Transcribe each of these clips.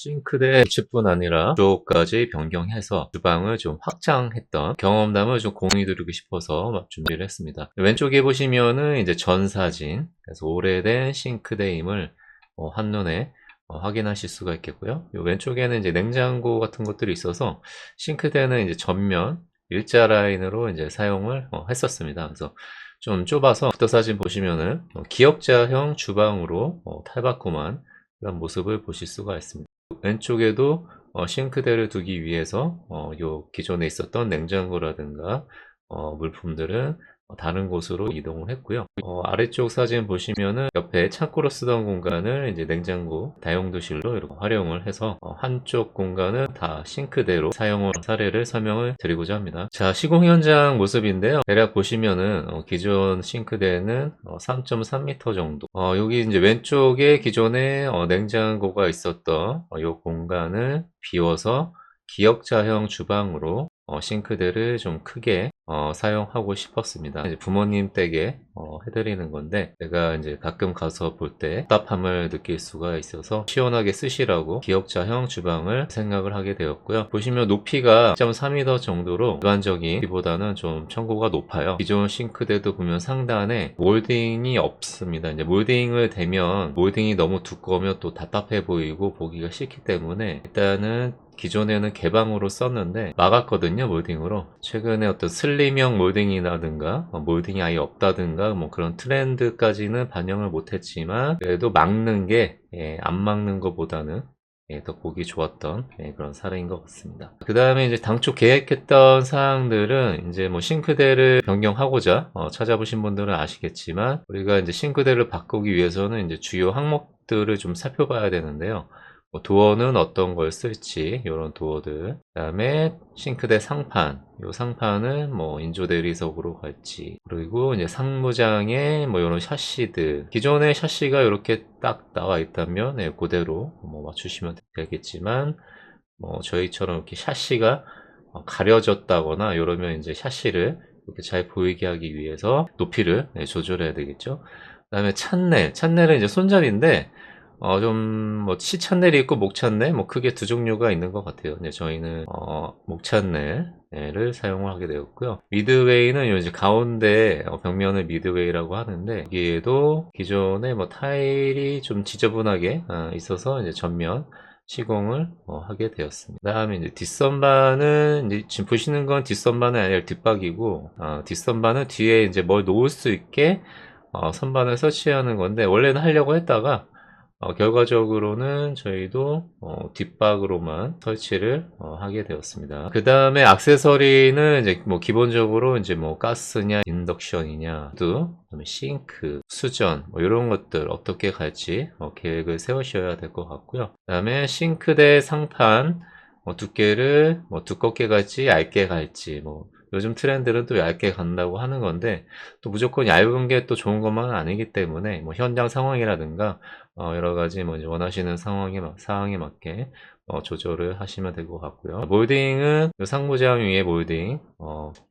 싱크대 위치뿐 아니라 주옥까지 변경해서 주방을 좀 확장했던 경험담을 좀 공유드리고 싶어서 막 준비를 했습니다. 왼쪽에 보시면은 이제 전 사진, 그래서 오래된 싱크대임을 한눈에 확인하실 수가 있겠고요. 요 왼쪽에는 이제 냉장고 같은 것들이 있어서 싱크대는 이제 전면 일자 라인으로 이제 사용을 했었습니다. 그래서 좀 좁아서 부터 사진 보시면은 기역자형 주방으로 탈바꿈한 그런 모습을 보실 수가 있습니다. 왼쪽에도 싱크대를 두기 위해서 요 기존에 있었던 냉장고라든가 물품들은 다른 곳으로 이동을 했고요. 아래쪽 사진 보시면은 옆에 창고로 쓰던 공간을 이제 냉장고 다용도실로 이렇게 활용을 해서 한쪽 공간은 다 싱크대로 사용한 사례를 설명을 드리고자 합니다. 자, 시공 현장 모습인데요. 대략 보시면은 기존 싱크대는 3.3m 정도. 여기 이제 왼쪽에 기존에 냉장고가 있었던 요 공간을 비워서 기역자형 주방으로 싱크대를 좀 크게 사용하고 싶었습니다. 이제 부모님 댁에 해드리는 건데 제가 이제 가끔 가서 볼 때 답답함을 느낄 수가 있어서 시원하게 쓰시라고 기역자형 주방을 생각을 하게 되었고요. 보시면 높이가 1.3m 정도로 일반적인 높이보다는 좀 층고가 높아요. 기존 싱크대도 보면 상단에 몰딩이 없습니다. 이제 몰딩을 대면 몰딩이 너무 두꺼우면 또 답답해 보이고 보기가 싫기 때문에 일단은 기존에는 개방으로 썼는데 막았거든요, 몰딩으로. 최근에 어떤 슬림형 몰딩이라든가 몰딩이 아예 없다든가 뭐 그런 트렌드까지는 반영을 못했지만 그래도 막는 게 안 막는 것보다는 더 보기 좋았던 그런 사례인 것 같습니다. 그 다음에 이제 당초 계획했던 사항들은 이제 뭐 싱크대를 변경하고자 찾아보신 분들은 아시겠지만 우리가 이제 싱크대를 바꾸기 위해서는 이제 주요 항목들을 좀 살펴봐야 되는데요. 도어는 어떤 걸 쓸지 이런 도어들, 그 다음에 싱크대 상판, 이 상판은 뭐 인조 대리석으로 갈지, 그리고 이제 상무장에 뭐 이런 샤시들, 기존의 샤시가 이렇게 딱 나와 있다면 그대로 뭐 맞추시면 되겠지만 뭐 저희처럼 이렇게 샤시가 가려졌다거나 이러면 이제 샤시를 이렇게 잘 보이게 하기 위해서 높이를 조절해야 되겠죠. 그 다음에 찬넬은 이제 손잡이인데 뭐 시찬넬이 있고 목찬넬 뭐 크게 두 종류가 있는 것 같아요. 근데 저희는 목찬넬을 사용을 하게 되었고요. 미드웨이는 이제 가운데 벽면을 미드웨이라고 하는데 여기에도 기존에 뭐 타일이 좀 지저분하게 있어서 이제 전면 시공을 하게 되었습니다. 그 다음에 이제 뒷선반은 이제 지금 보시는 건 뒷선반은 아니라 뒷박이고 뒷선반은 뒤에 이제 뭘 놓을 수 있게 선반을 설치하는 건데 원래는 하려고 했다가 결과적으로는 저희도 뒷박으로만 설치를 하게 되었습니다. 그 다음에 액세서리는 이제 뭐 기본적으로 이제 뭐 가스냐 인덕션이냐 또 그다음에 싱크, 수전 뭐 이런 것들 어떻게 갈지 계획을 세우셔야 될 것 같고요. 그 다음에 싱크대 상판 두께를 뭐 두껍게 갈지 얇게 갈지 뭐 요즘 트렌드는 또 얇게 간다고 하는 건데 또 무조건 얇은 게 또 좋은 것만은 아니기 때문에 뭐 현장 상황이라든가 여러 가지 뭐 이제 원하시는 상황에 맞게 조절을 하시면 될 것 같고요. 몰딩은 요 상부장 위에 몰딩,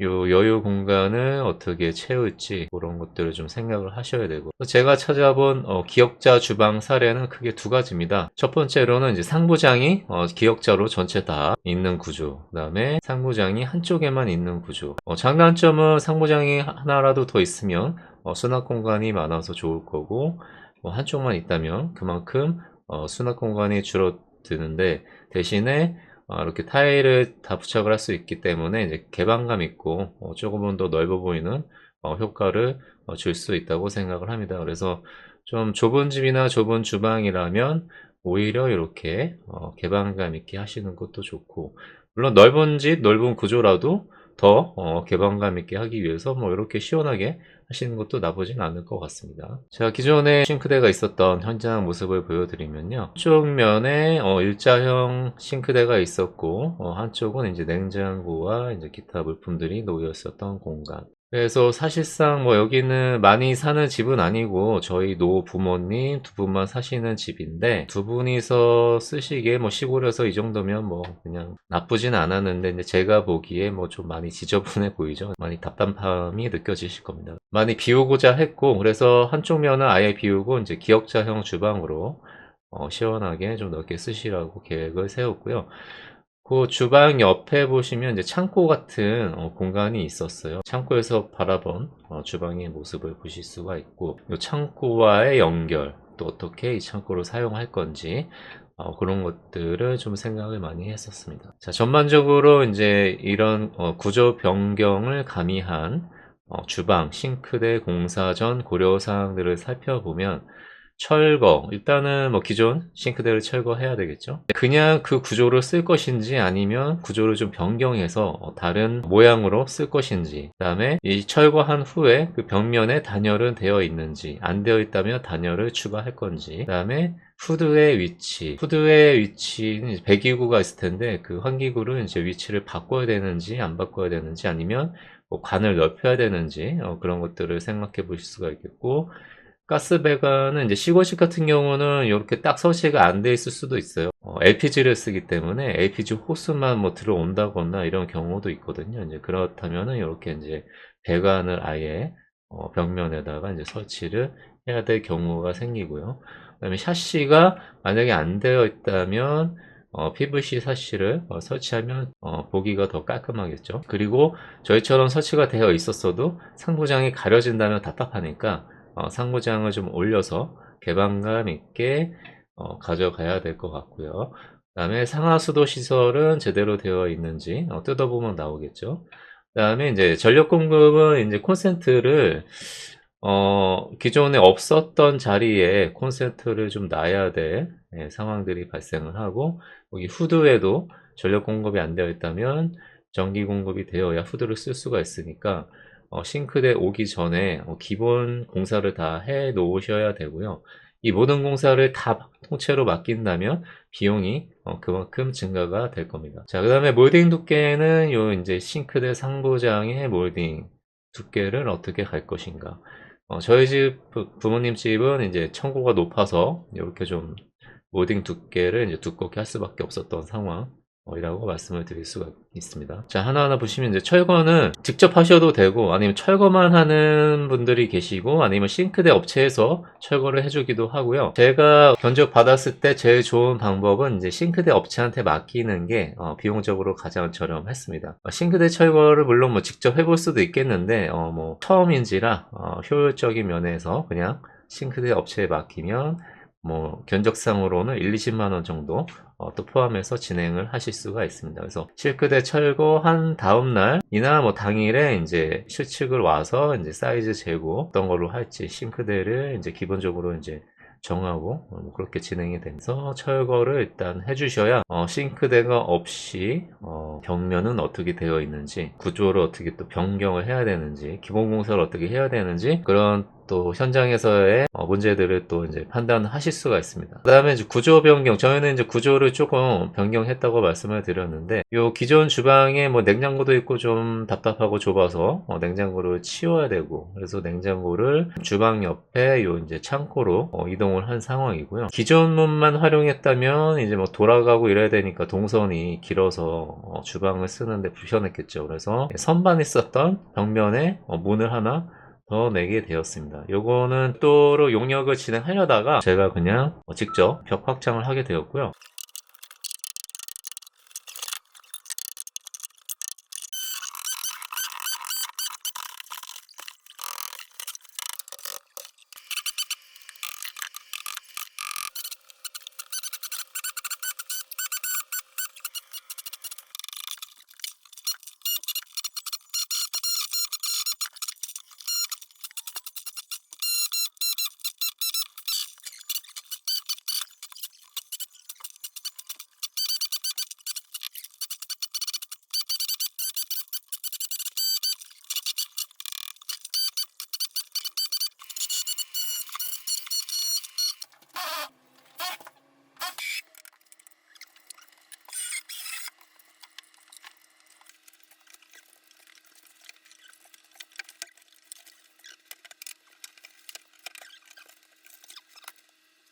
요 여유 공간을 어떻게 채울지 그런 것들을 좀 생각을 하셔야 되고 제가 찾아본 기역자 주방 사례는 크게 두 가지입니다. 첫 번째로는 이제 상부장이 기역자로 전체 다 있는 구조, 그 다음에 상부장이 한쪽에만 있는 구조. 장단점은 상부장이 하나라도 더 있으면 수납 공간이 많아서 좋을 거고 한쪽만 있다면 그만큼 수납 공간이 줄어드는데 대신에 이렇게 타일을 다 부착을 할 수 있기 때문에 이제 개방감 있고 조금은 더 넓어 보이는 효과를 줄 수 있다고 생각을 합니다. 그래서 좀 좁은 집이나 좁은 주방이라면 오히려 이렇게 개방감 있게 하시는 것도 좋고 물론 넓은 집, 넓은 구조라도 더 개방감 있게 하기 위해서 뭐 이렇게 시원하게 하시는 것도 나쁘진 않을 것 같습니다. 제가 기존에 싱크대가 있었던 현장 모습을 보여드리면요. 한쪽 면에 일자형 싱크대가 있었고 한쪽은 이제 냉장고와 이제 기타 물품들이 놓여 있었던 공간. 그래서 사실상 뭐 여기는 많이 사는 집은 아니고 저희 노부모님 두 분만 사시는 집인데 두 분이서 쓰시기에 뭐 시골에서 이 정도면 뭐 그냥 나쁘진 않았는데 이제 제가 보기에 뭐 좀 많이 지저분해 보이죠. 많이 답답함이 느껴지실 겁니다. 많이 비우고자 했고 그래서 한쪽 면은 아예 비우고 이제 기역자형 주방으로 시원하게 좀 넓게 쓰시라고 계획을 세웠고요. 그 주방 옆에 보시면 이제 창고 같은 공간이 있었어요. 창고에서 바라본 주방의 모습을 보실 수가 있고, 이 창고와의 연결, 또 어떻게 이 창고를 사용할 건지 그런 것들을 좀 생각을 많이 했었습니다. 자, 전반적으로 이제 이런 구조 변경을 가미한 주방, 싱크대 공사 전 고려사항들을 살펴보면, 철거, 일단은 뭐 기존 싱크대를 철거해야 되겠죠. 그냥 그 구조를 쓸 것인지 아니면 구조를 좀 변경해서 다른 모양으로 쓸 것인지, 그 다음에 이 철거한 후에 그 벽면에 단열은 되어 있는지, 안 되어 있다면 단열을 추가할 건지, 그 다음에 후드의 위치는 이제 배기구가 있을 텐데 그 환기구를 이제 위치를 바꿔야 되는지 안 바꿔야 되는지, 아니면 뭐 관을 넓혀야 되는지 그런 것들을 생각해 보실 수가 있겠고, 가스 배관은 이제 시골식 같은 경우는 이렇게 딱 설치가 안 돼 있을 수도 있어요. LPG를 쓰기 때문에 LPG 호스만 뭐 들어온다거나 이런 경우도 있거든요. 이제 그렇다면은 이렇게 이제 배관을 아예 벽면에다가 이제 설치를 해야 될 경우가 생기고요. 그다음에 샤시가 만약에 안 되어 있다면 PVC 샤시를 설치하면 보기가 더 깔끔하겠죠. 그리고 저희처럼 설치가 되어 있었어도 상부장이 가려진다면 답답하니까 상부장을 좀 올려서 개방감 있게 가져가야 될 것 같고요. 그 다음에 상하수도 시설은 제대로 되어 있는지 뜯어보면 나오겠죠. 그 다음에 이제 전력 공급은 이제 콘센트를 기존에 없었던 자리에 콘센트를 좀 놔야 될 상황들이 발생을 하고, 여기 후드에도 전력 공급이 안 되어 있다면 전기 공급이 되어야 후드를 쓸 수가 있으니까 싱크대 오기 전에 기본 공사를 다 해 놓으셔야 되고요. 이 모든 공사를 다 통째로 맡긴다면 비용이 그만큼 증가가 될 겁니다. 자, 그 다음에 몰딩 두께는 요 이제 싱크대 상부장의 몰딩 두께를 어떻게 갈 것인가. 저희 집 부모님 집은 이제 층고가 높아서 이렇게 좀 몰딩 두께를 이제 두껍게 할 수밖에 없었던 상황 이라고 말씀을 드릴 수가 있습니다. 자, 하나하나 보시면 이제 철거는 직접 하셔도 되고, 아니면 철거만 하는 분들이 계시고, 아니면 싱크대 업체에서 철거를 해주기도 하고요. 제가 견적 받았을 때 제일 좋은 방법은 이제 싱크대 업체한테 맡기는 게 비용적으로 가장 저렴했습니다. 싱크대 철거를 물론 뭐 직접 해볼 수도 있겠는데 뭐 처음인지라 효율적인 면에서 그냥 싱크대 업체에 맡기면 뭐 견적상으로는 1, 20만 원 정도 또 포함해서 진행을 하실 수가 있습니다. 그래서 싱크대 철거한 다음 날이나 뭐 당일에 이제 실측을 와서 이제 사이즈 재고 어떤 걸로 할지 싱크대를 이제 기본적으로 이제 정하고 뭐 그렇게 진행이 되면서 철거를 일단 해주셔야 싱크대가 없이 벽면은 어떻게 되어 있는지, 구조를 어떻게 또 변경을 해야 되는지, 기본 공사를 어떻게 해야 되는지, 그런 또 현장에서의 문제들을 또 이제 판단하실 수가 있습니다. 그 다음에 이제 구조 변경, 저희는 이제 구조를 조금 변경했다고 말씀을 드렸는데, 요 기존 주방에 뭐 냉장고도 있고 좀 답답하고 좁아서 냉장고를 치워야 되고, 그래서 냉장고를 주방 옆에 요 이제 창고로 이동을 한 상황이고요. 기존 문만 활용했다면 이제 뭐 돌아가고 이래야 되니까 동선이 길어서 주방을 쓰는데 불편했겠죠. 그래서 선반에 있었던 벽면에 문을 하나 더 내게 되었습니다. 요거는 또로 용역을 진행하려다가 제가 그냥 직접 벽 확장을 하게 되었고요.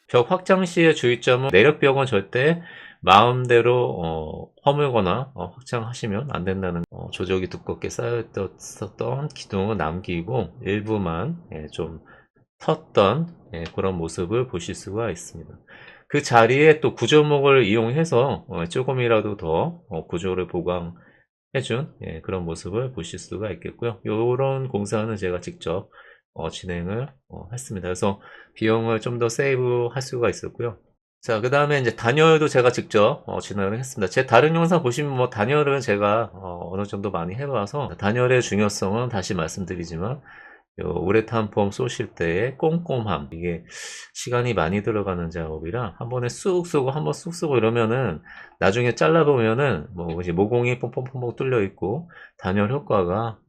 벽 확장 시의 주의점은 내력벽은 절대 마음대로 허물거나 확장하시면 안 된다는 조적이 두껍게 쌓였었던 기둥을 남기고 일부만 좀 텄던 그런 모습을 보실 수가 있습니다. 그 자리에 또 구조목을 이용해서 조금이라도 더 구조를 보강해준 그런 모습을 보실 수가 있겠고요. 이런 공사는 제가 직접 진행을 했습니다. 그래서 비용을 좀 더 세이브 할 수가 있었고요. 자, 그 다음에 이제 단열도 제가 직접 진행을 했습니다. 제 다른 영상 보시면 뭐 단열은 제가 어느 정도 많이 해봐서 단열의 중요성은 다시 말씀드리지만 요 우레탄 폼 쏘실 때의 꼼꼼함, 이게 시간이 많이 들어가는 작업이라 한 번에 쑥 쏘고 한 번 쑥 쏘고 이러면은 나중에 잘라보면은 뭐 이제 모공이 뽕뽕뽕뽕 뚫려 있고 단열 효과가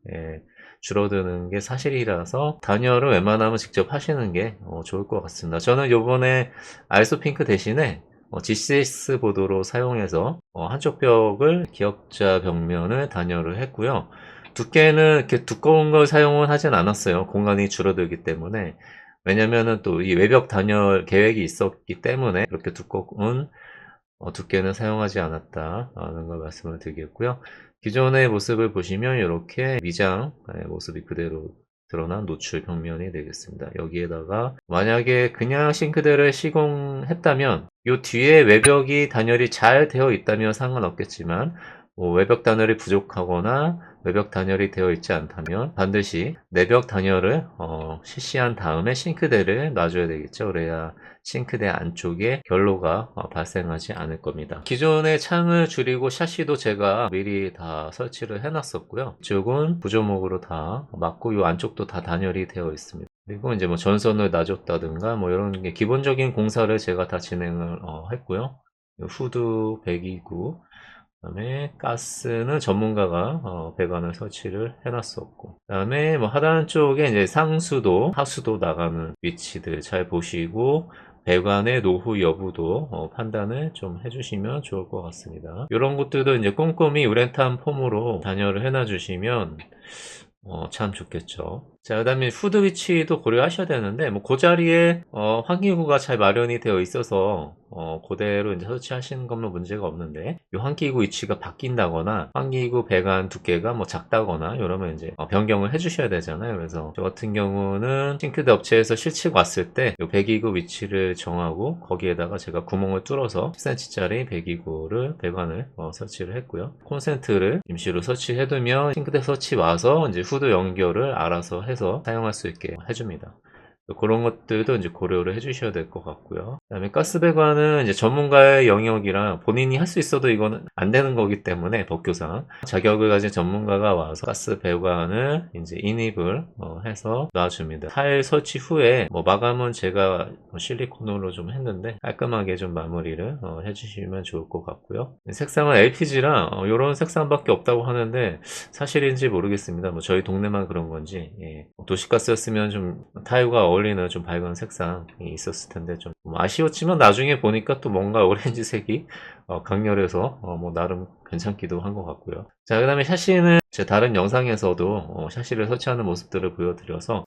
줄어드는 게 사실이라서 단열은 웬만하면 직접 하시는 게 좋을 것 같습니다. 저는 요번에 아이소핑크 대신에 GCS 보드로 사용해서 한쪽 벽을 기역자 벽면을 단열을 했고요. 두께는 이렇게 두꺼운 걸 사용은 하진 않았어요. 공간이 줄어들기 때문에. 왜냐면은 또 이 외벽 단열 계획이 있었기 때문에 그렇게 두꺼운 두께는 사용하지 않았다라는 걸 말씀을 드리겠고요. 기존의 모습을 보시면 이렇게 미장 모습이 그대로 드러난 노출 벽면이 되겠습니다. 여기에다가 만약에 그냥 싱크대를 시공했다면 이 뒤에 외벽이 단열이 잘 되어 있다면 상관없겠지만 외벽 단열이 부족하거나 외벽 단열이 되어 있지 않다면 반드시 내벽 단열을 실시한 다음에 싱크대를 놔줘야 되겠죠. 그래야 싱크대 안쪽에 결로가 발생하지 않을 겁니다. 기존의 창을 줄이고 샤시도 제가 미리 다 설치를 해놨었고요. 이쪽은 구조목으로 다 막고 이 안쪽도 다 단열이 되어 있습니다. 그리고 이제 뭐 전선을 놔줬다든가 뭐 이런 게 기본적인 공사를 제가 다 진행을 했고요. 후드 배기구, 그다음에 가스는 전문가가 배관을 설치를 해놨었고, 그다음에 뭐 하단 쪽에 이제 상수도, 하수도 나가는 위치들 잘 보시고 배관의 노후 여부도 판단을 좀 해주시면 좋을 것 같습니다. 이런 것들도 이제 꼼꼼히 우레탄 폼으로 단열을 해놔 주시면 참 좋겠죠. 자, 그 다음에 후드 위치도 고려하셔야 되는데, 뭐, 그 자리에, 환기구가 잘 마련이 되어 있어서, 그대로 이제 설치하시는 것만 문제가 없는데, 이 환기구 위치가 바뀐다거나, 환기구 배관 두께가 뭐 작다거나, 이러면 이제, 변경을 해주셔야 되잖아요. 그래서, 저 같은 경우는 싱크대 업체에서 실측 왔을 때, 이 배기구 위치를 정하고, 거기에다가 제가 구멍을 뚫어서 10cm짜리 배기구를, 배관을 설치를 했고요. 콘센트를 임시로 설치해두면, 싱크대 설치 와서, 이제 후드 연결을 알아서 해서 사용할 수 있게 해줍니다. 그런 것들도 이제 고려를 해주셔야 될 것 같고요. 그다음에 가스 배관은 이제 전문가의 영역이라 본인이 할 수 있어도 이거는 안 되는 거기 때문에 법규상 자격을 가진 전문가가 와서 가스 배관을 이제 인입을 해서 놔줍니다. 타일 설치 후에 뭐 마감은 제가 실리콘으로 좀 했는데 깔끔하게 좀 마무리를 해주시면 좋을 것 같고요. 색상은 LPG라 이런 색상밖에 없다고 하는데 사실인지 모르겠습니다. 뭐 저희 동네만 그런 건지 도시가스였으면 좀 타일과 어울리는 좀 밝은 색상이 있었을 텐데 좀 아쉬웠지만 나중에 보니까 또 뭔가 오렌지색이 강렬해서 뭐 나름 괜찮기도 한 것 같고요. 자, 그 다음에 샤시는 제 다른 영상에서도 샤시를 설치하는 모습들을 보여드려서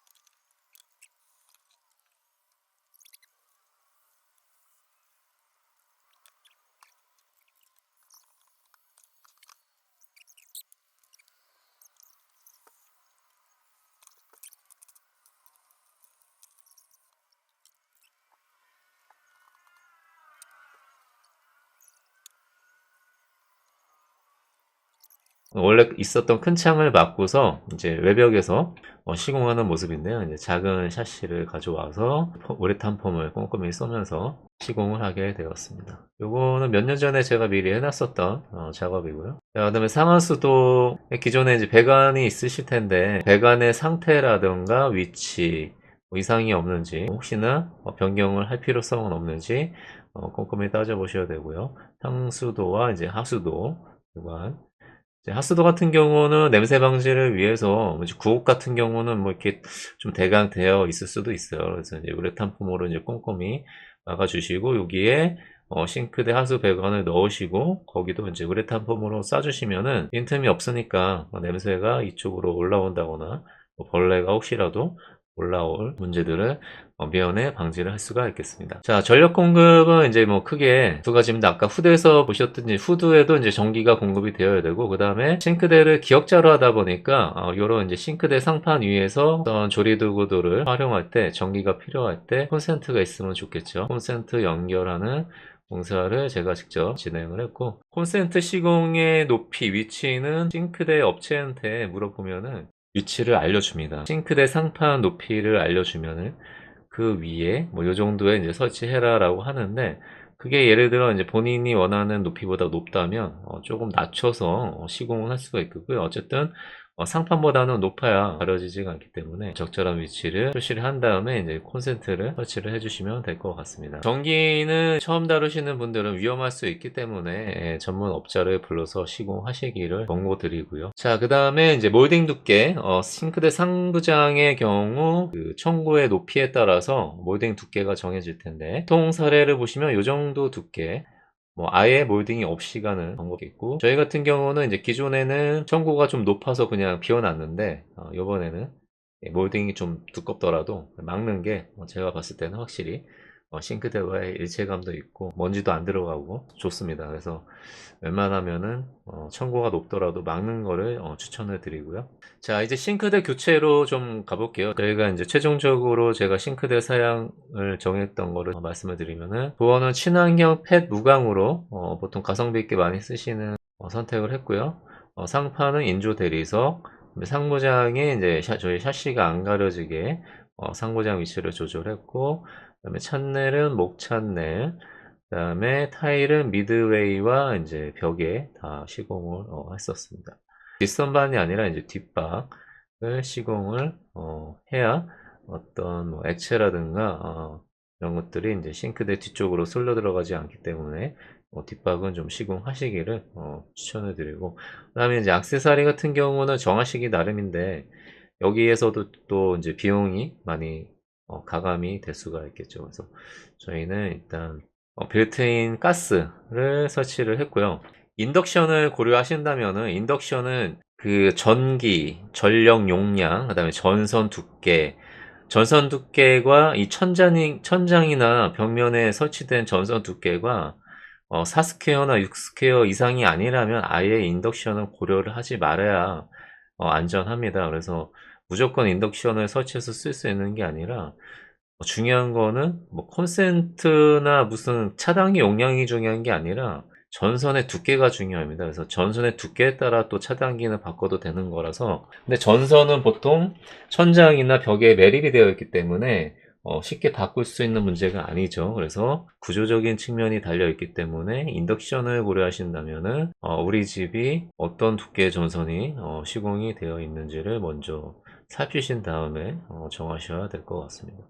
원래 있었던 큰 창을 막고서 이제 외벽에서 시공하는 모습인데요. 이제 작은 샤시를 가져와서 우레탄 폼을 꼼꼼히 쏘면서 시공을 하게 되었습니다. 요거는 몇 년 전에 제가 미리 해놨었던 작업이고요. 자, 그다음에 상하수도 기존에 이제 배관이 있으실 텐데 배관의 상태라든가 위치 뭐 이상이 없는지 혹시나 변경을 할 필요성은 없는지 꼼꼼히 따져보셔야 되고요. 상수도와 이제 하수도 배관, 하수도 같은 경우는 냄새 방지를 위해서 구옥 같은 경우는 뭐 이렇게 좀 대강되어 있을 수도 있어요. 그래서 이제 우레탄 폼으로 이제 꼼꼼히 막아주시고 여기에 싱크대 하수 배관을 넣으시고 거기도 이제 우레탄 폼으로 싸주시면은 빈틈이 없으니까 냄새가 이쪽으로 올라온다거나 벌레가 혹시라도 올라올 문제들을 미연에 방지를 할 수가 있겠습니다. 자, 전력 공급은 이제 뭐 크게 두 가지입니다. 아까 후드에서 보셨든지 후드에도 이제 전기가 공급이 되어야 되고, 그 다음에 싱크대를 기역자로 하다 보니까 요런 이제 싱크대 상판 위에서 어떤 조리도구들을 활용할 때 전기가 필요할 때 콘센트가 있으면 좋겠죠. 콘센트 연결하는 공사를 제가 직접 진행을 했고, 콘센트 시공의 높이 위치는 싱크대 업체한테 물어보면은 위치를 알려줍니다. 싱크대 상판 높이를 알려주면은 그 위에 뭐 요 정도에 이제 설치해라라고 하는데, 그게 예를 들어 이제 본인이 원하는 높이보다 높다면 조금 낮춰서 시공을 할 수가 있고요. 어쨌든 상판보다는 높아야 가려지지가 않기 때문에 적절한 위치를 표시를 한 다음에 이제 콘센트를 설치를 해주시면 될 것 같습니다. 전기는 처음 다루시는 분들은 위험할 수 있기 때문에 전문 업자를 불러서 시공하시기를 권고드리고요. 자, 그 다음에 이제 몰딩 두께, 싱크대 상부장의 경우 그 청구의 높이에 따라서 몰딩 두께가 정해질 텐데, 보통 사례를 보시면 이 정도 두께, 뭐 아예 몰딩이 없이 가는 방법이 있고, 저희 같은 경우는 이제 기존에는 청구가 좀 높아서 그냥 비워놨는데, 요번에는 몰딩이 좀 두껍더라도 막는 게 제가 봤을 때는 확실히 싱크대와의 일체감도 있고 먼지도 안 들어가고 좋습니다. 그래서 웬만하면은 청구가 높더라도 막는 거를 추천을 드리고요. 자, 이제 싱크대 교체로 좀 가볼게요. 저희가 이제 최종적으로 제가 싱크대 사양을 정했던 거를 말씀을 드리면은, 도어는 친환경 펫 무광으로 보통 가성비 있게 많이 쓰시는 선택을 했고요. 상판은 인조 대리석, 상부장에 이제 저희 샤시가 안 가려지게 상부장 위치를 조절했고, 그다음에 찬넬은 목 찬넬, 그다음에 타일은 미드웨이와 이제 벽에 다 시공을 했었습니다. 뒷선반이 아니라 이제 뒷박을 시공을 해야 어떤 뭐 액체라든가 이런 것들이 이제 싱크대 뒤쪽으로 쓸려 들어가지 않기 때문에 뒷박은 좀 시공하시기를 추천을 드리고, 그다음에 이제 액세서리 같은 경우는 정하시기 나름인데, 여기에서도 또 이제 비용이 많이 가감이 될 수가 있겠죠. 그래서 저희는 일단 빌트인 가스를 설치를 했고요. 인덕션을 고려하신다면은, 인덕션은 그 전기, 전력 용량, 그 다음에 전선 두께과 이 천장이나 벽면에 설치된 전선 두께가 4스퀘어나 6스퀘어 이상이 아니라면 아예 인덕션을 고려를 하지 말아야 안전합니다. 그래서 무조건 인덕션을 설치해서 쓸 수 있는 게 아니라, 중요한 거는 뭐 콘센트나 무슨 차단기 용량이 중요한 게 아니라 전선의 두께가 중요합니다. 그래서 전선의 두께에 따라 또 차단기는 바꿔도 되는 거라서, 근데 전선은 보통 천장이나 벽에 매립이 되어 있기 때문에 쉽게 바꿀 수 있는 문제가 아니죠. 그래서 구조적인 측면이 달려 있기 때문에 인덕션을 고려하신다면은 우리 집이 어떤 두께의 전선이 시공이 되어 있는지를 먼저 살피신 다음에 정하셔야 될 것 같습니다.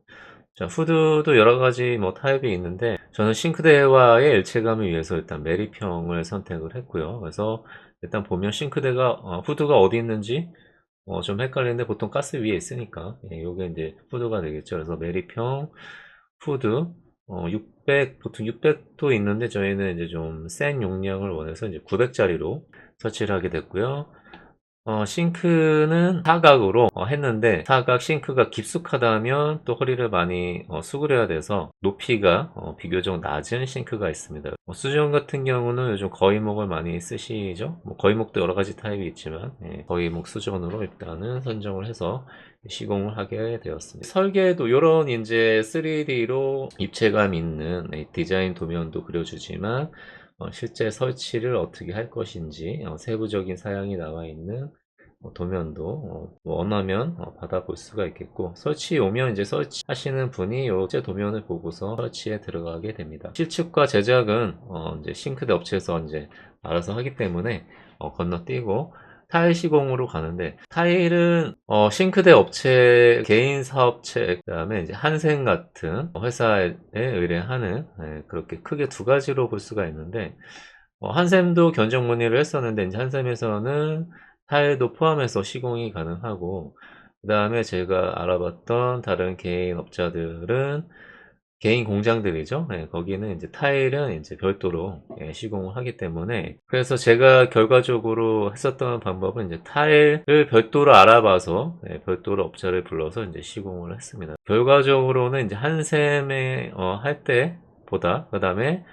자, 후드도 여러 가지 뭐 타입이 있는데, 저는 싱크대와의 일체감을 위해서 일단 메리평을 선택을 했고요. 그래서 일단 보면 싱크대가 후드가 어디 있는지 좀 헷갈리는데, 보통 가스 위에 있으니까 요게 이제 후드가 되겠죠. 그래서 메리평 후드 600, 보통 600도 있는데 저희는 이제 좀 센 용량을 원해서 이제 900짜리로 설치를 하게 됐고요. 싱크는 사각으로 했는데, 사각 싱크가 깊숙하다면 또 허리를 많이 수그려야 돼서 높이가 비교적 낮은 싱크가 있습니다. 수전 같은 경우는 요즘 거위목을 많이 쓰시죠. 뭐 거위목도 여러 가지 타입이 있지만 거위목 수전으로 일단은 선정을 해서 시공을 하게 되었습니다. 설계도 이런 이제 3D로 입체감 있는 디자인 도면도 그려주지만, 실제 설치를 어떻게 할 것인지 세부적인 사양이 나와 있는 도면도 원하면 받아볼 수가 있겠고, 설치 오면 이제 설치하시는 분이 요제 도면을 보고서 설치에 들어가게 됩니다. 실측과 제작은 이제 싱크대 업체에서 이제 알아서 하기 때문에 건너뛰고 타일 시공으로 가는데, 타일은 싱크대 업체, 개인 사업체, 그다음에 이제 한샘 같은 회사에 의뢰하는, 그렇게 크게 두 가지로 볼 수가 있는데, 한샘도 견적 문의를 했었는데, 이제 한샘에서는 타일도 포함해서 시공이 가능하고, 그 다음에 제가 알아봤던 다른 개인 업자들은 개인 공장들이죠. 예, 거기는 이제 타일은 이제 별도로 예, 시공을 하기 때문에, 그래서 제가 결과적으로 했었던 방법은 이제 타일을 별도로 알아봐서 예, 별도로 업자를 불러서 이제 시공을 했습니다. 결과적으로는 이제 한샘에 할 때보다, 그 다음에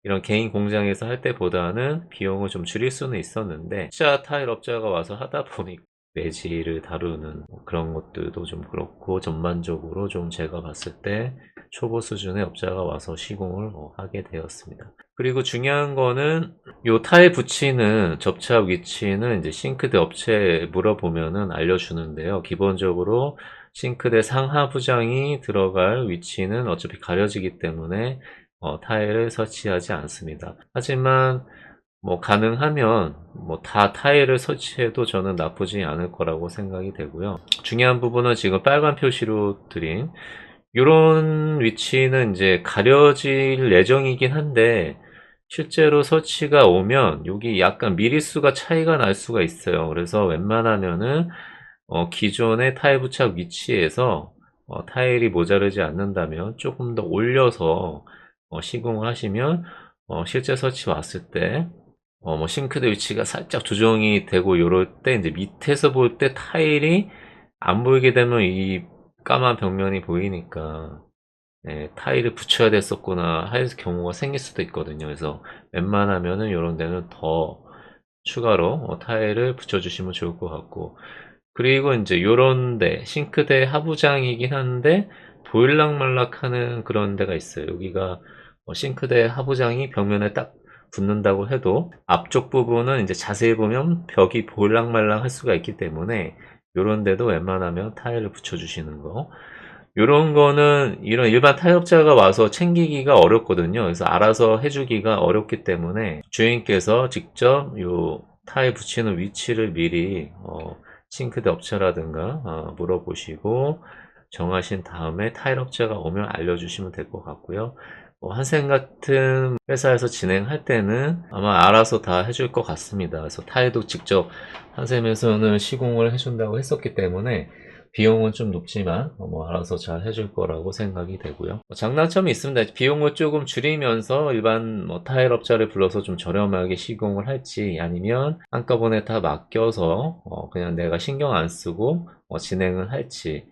이런 개인 공장에서 할 때보다는 비용을 좀 줄일 수는 있었는데, 진짜 타일 업자가 와서 하다 보니 내지를 다루는 그런 것들도 좀 그렇고, 전반적으로 좀 제가 봤을 때 초보 수준의 업자가 와서 시공을 하게 되었습니다. 그리고 중요한 거는 요 타일 붙이는 접착 위치는 이제 싱크대 업체에 물어보면은 알려주는데요. 기본적으로 싱크대 상하부장이 들어갈 위치는 어차피 가려지기 때문에 타일을 설치하지 않습니다. 하지만 뭐 가능하면 뭐 다 타일을 설치해도 저는 나쁘지 않을 거라고 생각이 되고요. 중요한 부분은 지금 빨간 표시로 드린 이런 위치는 이제 가려질 예정이긴 한데, 실제로 설치가 오면 여기 약간 미리수가 차이가 날 수가 있어요. 그래서 웬만하면은 기존의 타일 부착 위치에서 타일이 모자르지 않는다면 조금 더 올려서 시공을 하시면 실제 설치 왔을 때 뭐 싱크대 위치가 살짝 조정이 되고, 요럴 때 이제 밑에서 볼 때 타일이 안 보이게 되면 이 까만 벽면이 보이니까 예, 타일을 붙여야 됐었구나 할 경우가 생길 수도 있거든요. 그래서 웬만하면은 이런 데는 더 추가로 타일을 붙여주시면 좋을 것 같고, 그리고 이제 요런 데 싱크대 하부장이긴 한데 보일락말락하는 그런 데가 있어요. 여기가 싱크대 하부장이 벽면에 딱 붙는다고 해도 앞쪽 부분은 이제 자세히 보면 벽이 보일락말락 할 수가 있기 때문에, 요런 데도 웬만하면 타일을 붙여주시는 거, 요런 거는 이런 일반 타협자가 와서 챙기기가 어렵거든요. 그래서 알아서 해주기가 어렵기 때문에 주인께서 직접 요 타일 붙이는 위치를 미리 싱크대 업체라든가 물어보시고 정하신 다음에 타일 업체가 오면 알려주시면 될 것 같고요. 한샘 같은 회사에서 진행할 때는 아마 알아서 다 해줄 것 같습니다. 그래서 타일도 직접 한샘에서는 시공을 해준다고 했었기 때문에 비용은 좀 높지만 뭐 알아서 잘 해줄 거라고 생각이 되고요. 장단점이 있습니다. 비용을 조금 줄이면서 일반 뭐 타일 업자를 불러서 좀 저렴하게 시공을 할지, 아니면 한꺼번에 다 맡겨서 그냥 내가 신경 안 쓰고 진행을 할지,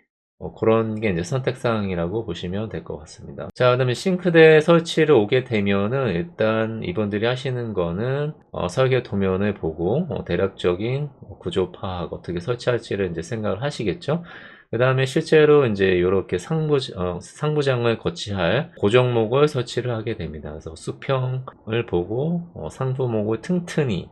그런 게 이제 선택사항이라고 보시면 될 것 같습니다. 자, 그 다음에 싱크대 설치를 오게 되면은 일단 이분들이 하시는 거는 설계 도면을 보고 대략적인 구조 파악, 어떻게 설치할지를 이제 생각을 하시겠죠. 그 다음에 실제로 이제 이렇게 상부장을 거치할 고정목을 설치를 하게 됩니다. 그래서 수평을 보고 상부목을 튼튼히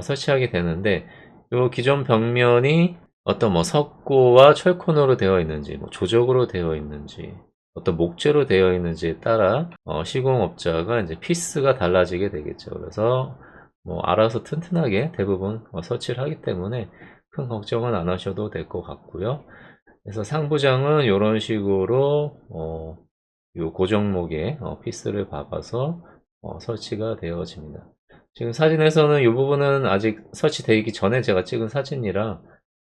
설치하게 되는데, 이 기존 벽면이 어떤 뭐 석고와 철콘으로 되어 있는지, 뭐 조적으로 되어 있는지, 어떤 목재로 되어 있는지에 따라 시공업자가 이제 피스가 달라지게 되겠죠. 그래서 뭐 알아서 튼튼하게 대부분 설치를 하기 때문에 큰 걱정은 안 하셔도 될 것 같고요. 그래서 상부장은 이런 식으로 요 고정목에 피스를 박아서 설치가 되어집니다. 지금 사진에서는 이 부분은 아직 설치되기 전에 제가 찍은 사진이라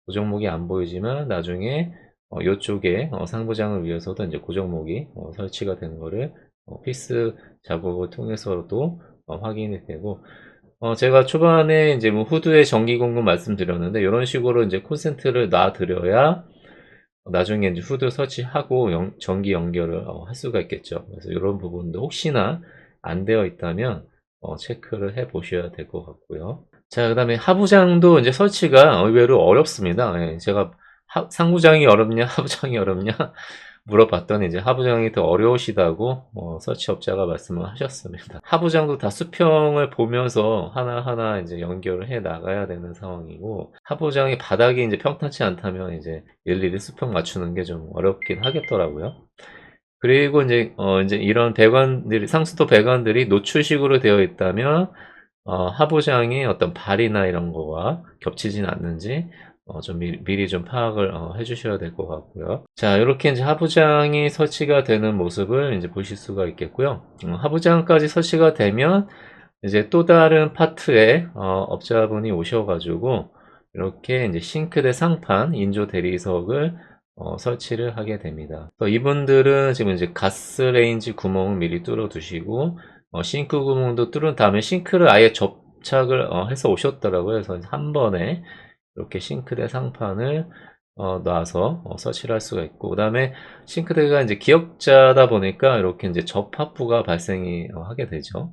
고정목이 안 보이지만, 나중에 이쪽에 상부장을 위해서도 이제 고정목이 설치가 되는 거를 피스 작업을 통해서도 확인이 되고, 제가 초반에 이제 뭐 후드의 전기 공급 말씀드렸는데, 이런 식으로 이제 콘센트를 놔드려야 나중에 이제 후드 설치하고 전기 연결을 할 수가 있겠죠. 그래서 이런 부분도 혹시나 안 되어 있다면 체크를 해 보셔야 될 것 같고요. 자, 그 다음에 하부장도 이제 설치가 의외로 어렵습니다. 예, 제가 상부장이 어렵냐 하부장이 어렵냐 물어봤더니 이제 하부장이 더 어려우시다고 설치업자가 말씀을 하셨습니다. 하부장도 다 수평을 보면서 하나하나 이제 연결을 해 나가야 되는 상황이고, 하부장이 바닥이 이제 평탄치 않다면 이제 일일이 수평 맞추는 게 좀 어렵긴 하겠더라고요. 그리고 이제 이런 배관들이, 상수도 배관들이 노출식으로 되어 있다면 하부장이 어떤 발이나 이런 거와 겹치진 않는지 좀 미리 좀 파악을 해주셔야 될 것 같고요. 자, 이렇게 이제 하부장이 설치가 되는 모습을 이제 보실 수가 있겠고요. 하부장까지 설치가 되면 이제 또 다른 파트에 업자분이 오셔가지고 이렇게 이제 싱크대 상판 인조 대리석을 설치를 하게 됩니다. 이분들은 지금 이제 가스레인지 구멍을 미리 뚫어 두시고 싱크 구멍도 뚫은 다음에 싱크를 아예 접착을 해서 오셨더라고요. 그래서 한 번에 이렇게 싱크대 상판을 놔서 설치를 할 수가 있고, 그 다음에 싱크대가 이제 기역자다 보니까 이렇게 이제 접합부가 발생이 하게 되죠.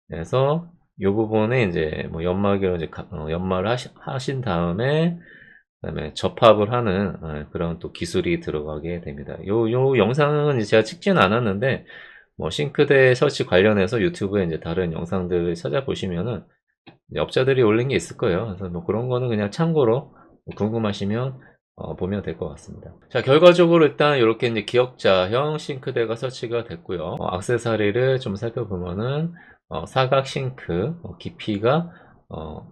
그래서 이 부분에 이제 뭐 연마기로 이제 연마를 하신 다음에 그다음에 접합을 하는 그런 또 기술이 들어가게 됩니다. 요 영상은 이제 제가 찍지는 않았는데 뭐 싱크대 설치 관련해서 유튜브에 이제 다른 영상들을 찾아보시면은 이제 업자들이 올린 게 있을 거예요. 그래서 뭐 그런 거는 그냥 참고로 궁금하시면 보면 될 것 같습니다. 자, 결과적으로 일단 이렇게 이제 기역자형 싱크대가 설치가 됐고요. 액세서리를 좀 살펴보면은 사각 싱크, 깊이가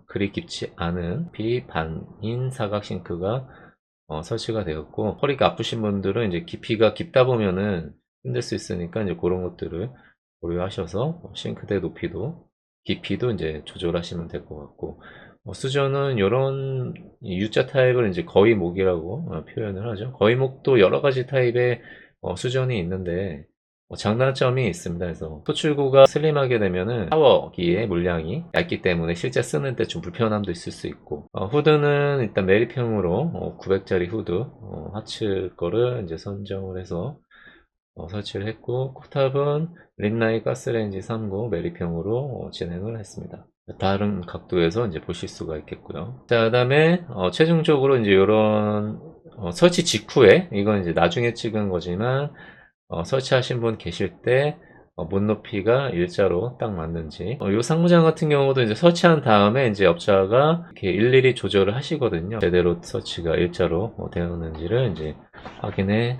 그리 깊지 않은 비반인 사각 싱크가 설치가 되었고, 허리가 아프신 분들은 이제 깊이가 깊다 보면은 힘들 수 있으니까 이제 그런 것들을 고려하셔서 싱크대 높이도 깊이도 이제 조절하시면 될 것 같고, 수전은 이런 U자 타입을 이제 거위목이라고 표현을 하죠. 거위목도 여러 가지 타입의 수전이 있는데 장단점이 있습니다. 그래서 토출구가 슬림하게 되면은 샤워기의 물량이 얇기 때문에 실제 쓰는 데 좀 불편함도 있을 수 있고, 후드는 일단 메리평으로 900짜리 후드 하츠 거를 이제 선정을 해서 설치를 했고, 쿡탑은 린나이 가스레인지 30 메리평으로 진행을 했습니다. 다른 각도에서 이제 보실 수가 있겠고요. 자, 그다음에 최종적으로 이제 이런 설치 직후에, 이건 이제 나중에 찍은 거지만 설치하신 분 계실 때 문 높이가 일자로 딱 맞는지, 이 상부장 같은 경우도 이제 설치한 다음에 이제 업자가 이렇게 일일이 조절을 하시거든요. 제대로 설치가 일자로 되었는지를 이제 확인해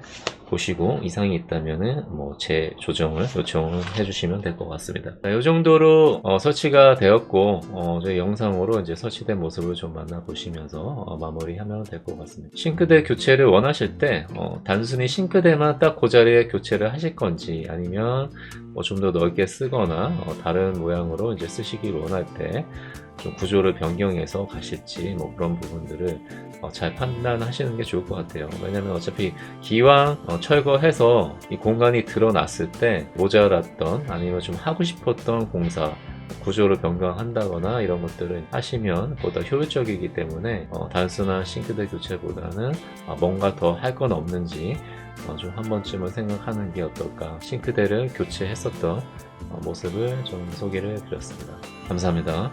보시고, 이상이 있다면은 뭐 재조정을 요청을 해주시면 될 것 같습니다. 이 정도로 설치가 되었고, 저희 영상으로 이제 설치된 모습을 좀 만나보시면서 마무리하면 될 것 같습니다. 싱크대 교체를 원하실 때 단순히 싱크대만 딱 그 자리에 교체를 하실 건지, 아니면 좀 더 넓게 쓰거나 다른 모양으로 이제 쓰시길 원할 때 좀 구조를 변경해서 가실지, 뭐 그런 부분들을 잘 판단하시는 게 좋을 것 같아요. 왜냐면 어차피 기왕 철거해서 이 공간이 드러났을 때 모자랐던, 아니면 좀 하고 싶었던 공사, 구조를 변경한다거나 이런 것들을 하시면 보다 효율적이기 때문에 단순한 싱크대 교체보다는 뭔가 더 할 건 없는지 좀 한 번쯤은 생각하는 게 어떨까, 싱크대를 교체했었던 모습을 좀 소개를 드렸습니다. 감사합니다.